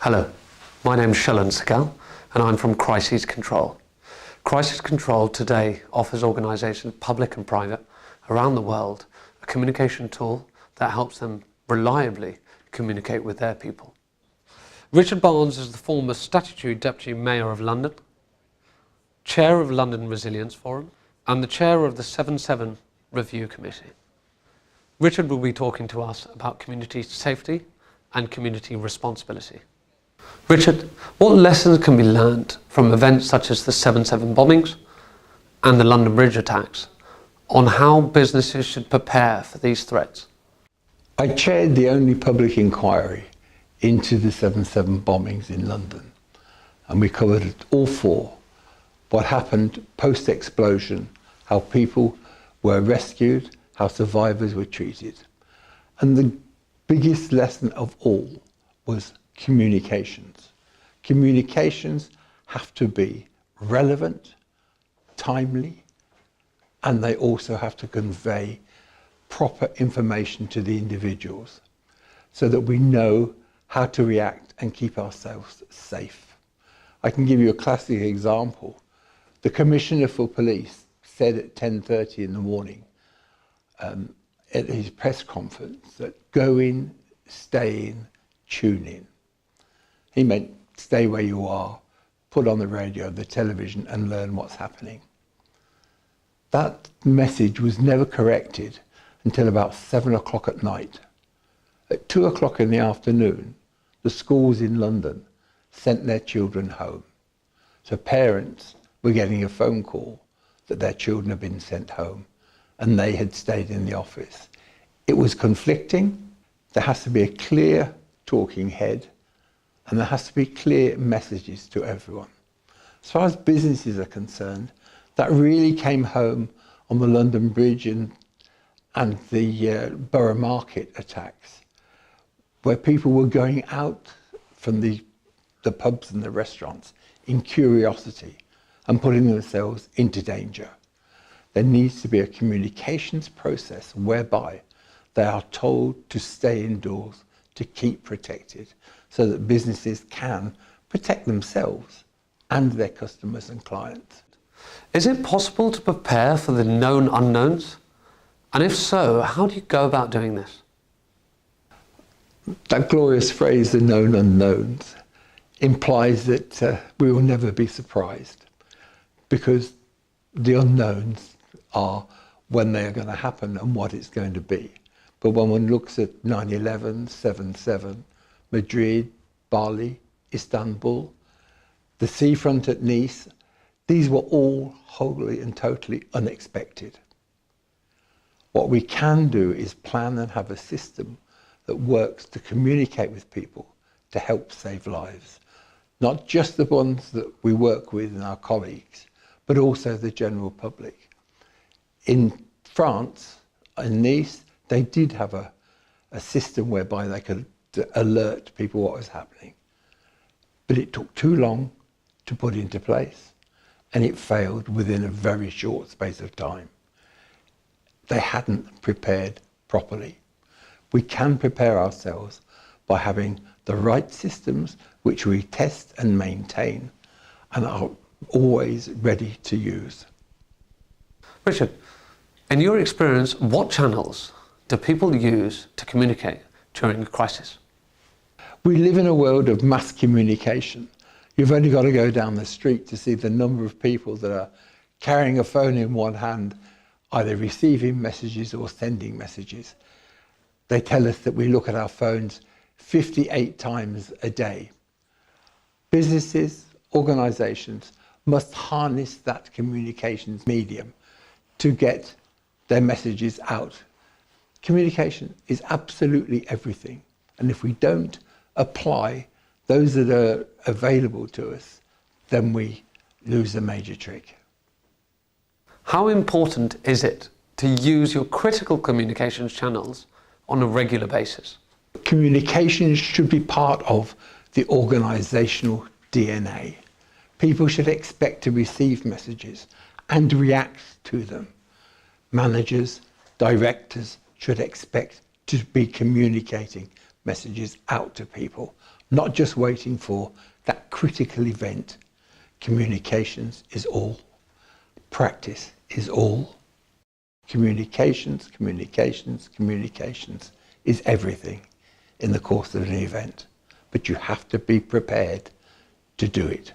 Hello, my name is Shalen Sehgal and I'm from Crises Control. Crisis Control today offers organisations, public and private, around the world a communication tool that helps them reliably communicate with their people. Richard Barnes is the former statutory Deputy Mayor of London, Chair of London Resilience Forum and the Chair of the 7/7 Review Committee. Richard will be talking to us about community safety and community responsibility. Richard, what lessons can be learnt from events such as the 7/7 bombings and the London Bridge attacks on how businesses should prepare for these threats? I chaired the only public inquiry into the 7/7 bombings in London, and we covered all four: what happened post-explosion, how people were rescued, how survivors were treated. And the biggest lesson of all was communications. Communications have to be relevant, timely, and they also have to convey proper information to the individuals so that we know how to react and keep ourselves safe. I can give you a classic example. The Commissioner for Police said at 10:30 in the morning at his press conference that go in, stay in, tune in. He meant stay where you are, put on the radio, the television and learn what's happening. That message was never corrected until about 7 o'clock at night. At 2 o'clock in the afternoon, the schools in London sent their children home. So parents were getting a phone call that their children had been sent home and they had stayed in the office. It was conflicting. There has to be a clear talking head and there has to be clear messages to everyone. As far as businesses are concerned, that really came home on the London Bridge and the Borough Market attacks, where people were going out from the pubs and the restaurants in curiosity and putting themselves into danger. There needs to be a communications process whereby they are told to stay indoors, to keep protected, so that businesses can protect themselves and their customers and clients. Is it possible to prepare for the known unknowns? And if so, how do you go about doing this? That glorious phrase, the known unknowns, implies that we will never be surprised, because the unknowns are when they are going to happen and what it's going to be. But when one looks at 9/11, 7/7, Madrid, Bali, Istanbul, the seafront at Nice, these were all wholly and totally unexpected. What we can do is plan and have a system that works to communicate with people to help save lives. Not just the ones that we work with and our colleagues, but also the general public. In France, in Nice, they did have a system whereby they could alert people what was happening. But it took too long to put into place, and it failed within a very short space of time. They hadn't prepared properly. We can prepare ourselves by having the right systems which we test and maintain and are always ready to use. Richard, in your experience, what channels do people use to communicate during a crisis? We live in a world of mass communication. You've only got to go down the street to see the number of people that are carrying a phone in one hand, either receiving messages or sending messages. They tell us that we look at our phones 58 times a day. Businesses, organisations must harness that communications medium to get their messages out. Communication is absolutely everything, and if we don't apply those that are available to us, then we lose a major trick. How important is it to use your critical communications channels on a regular basis? Communications should be part of the organisational DNA. People should expect to receive messages and react to them. Managers, directors should expect to be communicating messages out to people, not just waiting for that critical event. Communications is all. Practice is all. Communications, communications, communications is everything in the course of an event. But you have to be prepared to do it.